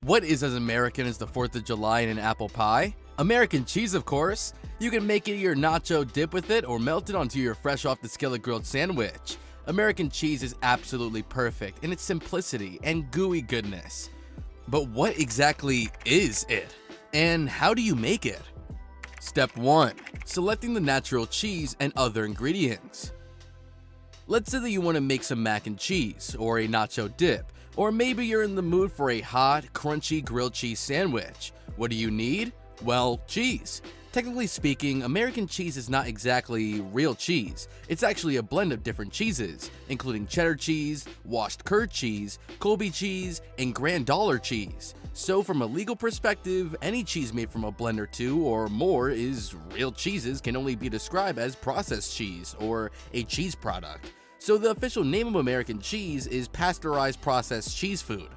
What is as American as the 4th of July and an apple pie? American cheese, of course. You can make it your nacho dip with it or melt it onto your fresh off the skillet grilled sandwich. American cheese is absolutely perfect in its simplicity and gooey goodness. But what exactly is it? And how do you make it? Step 1. Selecting the natural cheese and other ingredients. Let's say that you want to make some mac and cheese or a nacho dip, or maybe you're in the mood for a hot, crunchy grilled cheese sandwich. What do you need? Well, cheese. Technically speaking, American cheese is not exactly real cheese. It's actually a blend of different cheeses, including cheddar cheese, washed curd cheese, Colby cheese, and Grand Dollar cheese. So from a legal perspective, any cheese made from a blend or two or more is real. Cheeses can only be described as processed cheese or a cheese product. So the official name of American cheese is pasteurized processed cheese food.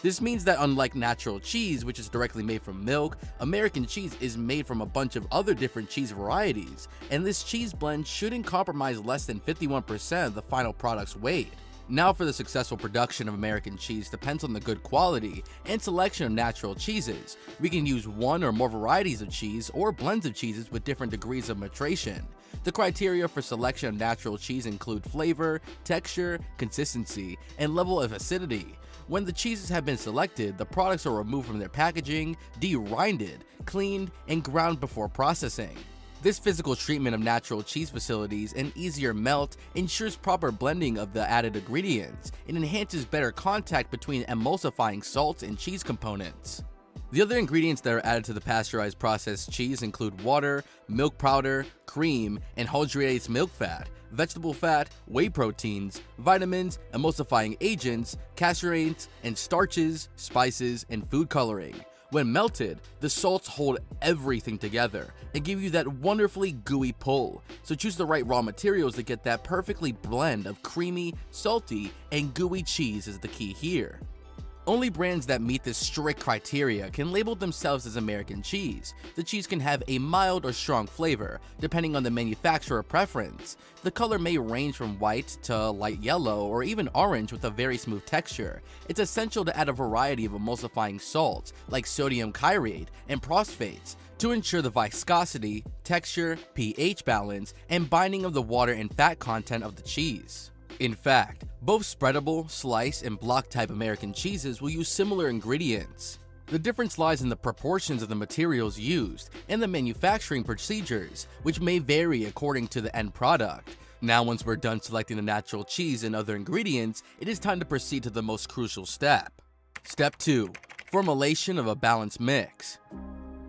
This means that unlike natural cheese, which is directly made from milk, American cheese is made from a bunch of other different cheese varieties, and this cheese blend shouldn't compromise less than 51% of the final product's weight. Now for the successful production of American cheese depends on the good quality and selection of natural cheeses. We can use one or more varieties of cheese or blends of cheeses with different degrees of maturation. The criteria for selection of natural cheese include flavor, texture, consistency, and level of acidity. When the cheeses have been selected, the products are removed from their packaging, de-rinded, cleaned, and ground before processing. This physical treatment of natural cheese facilities and easier melt ensures proper blending of the added ingredients and enhances better contact between emulsifying salts and cheese components. The other ingredients that are added to the pasteurized processed cheese include water, milk powder, cream, and hydrogenated milk fat, vegetable fat, whey proteins, vitamins, emulsifying agents, caseins, and starches, spices, and food coloring. When melted, the salts hold everything together and give you that wonderfully gooey pull, so choose the right raw materials to get that perfectly blend of creamy, salty, and gooey cheese is the key here. Only brands that meet this strict criteria can label themselves as American cheese. The cheese can have a mild or strong flavor, depending on the manufacturer preference. The color may range from white to light yellow or even orange with a very smooth texture. It's essential to add a variety of emulsifying salts like sodium chirate and phosphates to ensure the viscosity, texture, pH balance, and binding of the water and fat content of the cheese. In fact, both spreadable, slice, and block type American cheeses will use similar ingredients. The difference lies in the proportions of the materials used and the manufacturing procedures, which may vary according to the end product. Now once we're done selecting the natural cheese and other ingredients, it is time to proceed to the most crucial step. Step 2. Formulation of a balanced mix.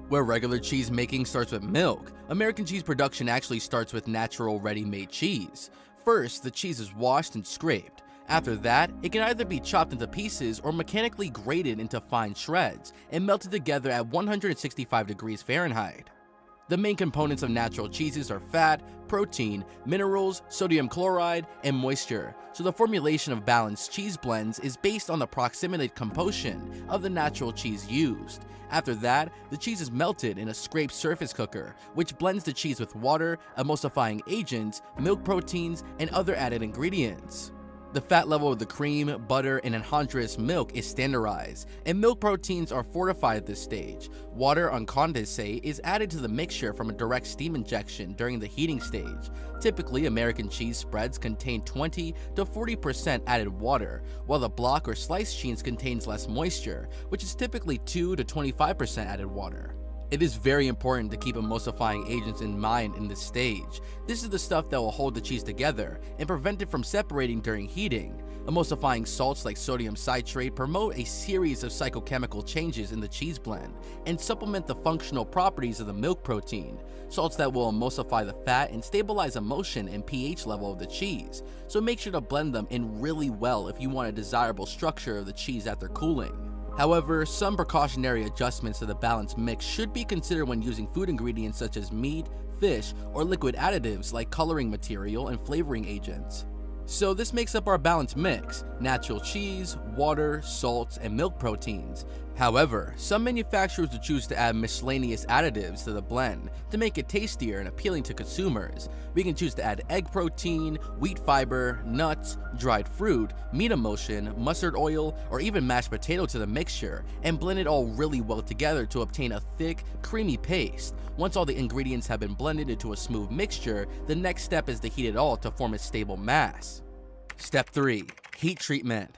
Where regular cheese making starts with milk, American cheese production actually starts with natural ready-made cheese. First, the cheese is washed and scraped. After that, it can either be chopped into pieces or mechanically grated into fine shreds and melted together at 165 degrees Fahrenheit. The main components of natural cheeses are fat, protein, minerals, sodium chloride, and moisture, so the formulation of balanced cheese blends is based on the proximity composition of the natural cheese used. After that, the cheese is melted in a scraped surface cooker, which blends the cheese with water, emulsifying agents, milk proteins, and other added ingredients. The fat level of the cream, butter, and anhydrous milk is standardized, and milk proteins are fortified at this stage. Water on condensate is added to the mixture from a direct steam injection during the heating stage. Typically, American cheese spreads contain 20 to 40% added water, while the block or sliced cheese contains less moisture, which is typically 2 to 25% added water. It is very important to keep emulsifying agents in mind in this stage. This is the stuff that will hold the cheese together and prevent it from separating during heating. Emulsifying salts like sodium citrate promote a series of physicochemical changes in the cheese blend and supplement the functional properties of the milk protein. Salts that will emulsify the fat and stabilize emulsion and pH level of the cheese, so make sure to blend them in really well if you want a desirable structure of the cheese after cooling. However, some precautionary adjustments to the balanced mix should be considered when using food ingredients such as meat, fish, or liquid additives like coloring material and flavoring agents. So this makes up our balanced mix: natural cheese, water, salts, and milk proteins. However, some manufacturers will choose to add miscellaneous additives to the blend to make it tastier and appealing to consumers. We can choose to add egg protein, wheat fiber, nuts, dried fruit, meat emulsion, mustard oil, or even mashed potato to the mixture and blend it all really well together to obtain a thick, creamy paste. Once all the ingredients have been blended into a smooth mixture, the next step is to heat it all to form a stable mass. Step 3. Heat treatment.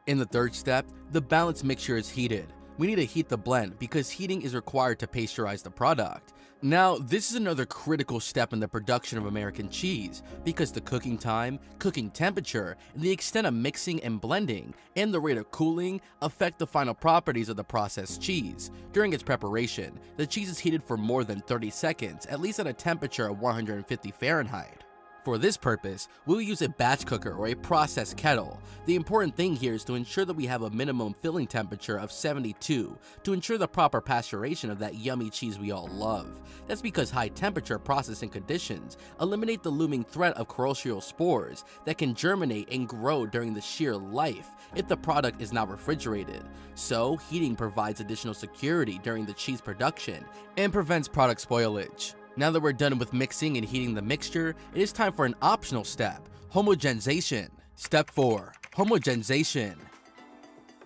In the third step, the balanced mixture is heated. We need to heat the blend because heating is required to pasteurize the product. Now, this is another critical step in the production of American cheese because the cooking time, cooking temperature, the extent of mixing and blending, and the rate of cooling affect the final properties of the processed cheese. During its preparation, the cheese is heated for more than 30 seconds, at least at a temperature of 150 Fahrenheit. For this purpose, we'll use a batch cooker or a process kettle. The important thing here is to ensure that we have a minimum filling temperature of 72 to ensure the proper pasteurization of that yummy cheese we all love. That's because high temperature processing conditions eliminate the looming threat of corrosional spores that can germinate and grow during the sheer life if the product is not refrigerated. So, heating provides additional security during the cheese production and prevents product spoilage. Now that we're done with mixing and heating the mixture, it is time for an optional step, homogenization. Step 4. Homogenization.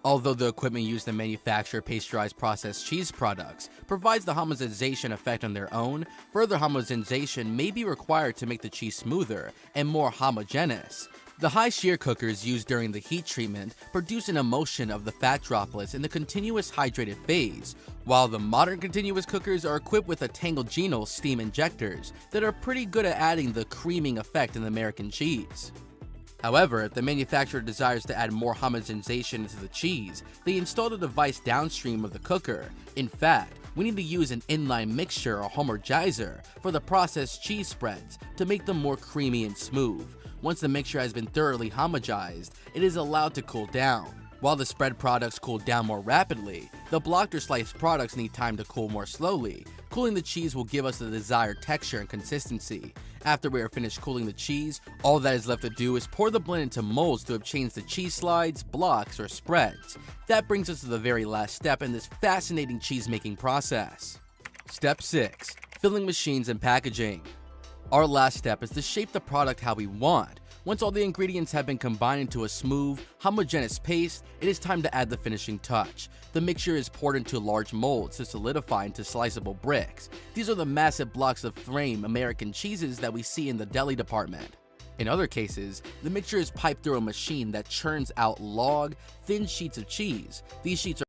Although the equipment used to manufacture pasteurized processed cheese products provides the homogenization effect on their own, further homogenization may be required to make the cheese smoother and more homogeneous. The high shear cookers used during the heat treatment produce an emulsion of the fat droplets in the continuous hydrated phase, while the modern continuous cookers are equipped with Tangle steam injectors that are pretty good at adding the creaming effect in the American cheese. However, if the manufacturer desires to add more homogenization into the cheese, they install the device downstream of the cooker. In fact, we need to use an inline mixture or homogenizer for the processed cheese spreads to make them more creamy and smooth. Once the mixture has been thoroughly homogenized, it is allowed to cool down. While the spread products cool down more rapidly, the blocked or sliced products need time to cool more slowly. Cooling the cheese will give us the desired texture and consistency. After we are finished cooling the cheese, all that is left to do is pour the blend into molds to obtain the cheese slides, blocks, or spreads. That brings us to the very last step in this fascinating cheese making process. Step 6. Filling machines and packaging. Our last step is to shape the product how we want. Once all the ingredients have been combined into a smooth, homogeneous paste, it is time to add the finishing touch. The mixture is poured into large molds to solidify into sliceable bricks. These are the massive blocks of frame American cheeses that we see in the deli department. In other cases, the mixture is piped through a machine that churns out thin sheets of cheese. These sheets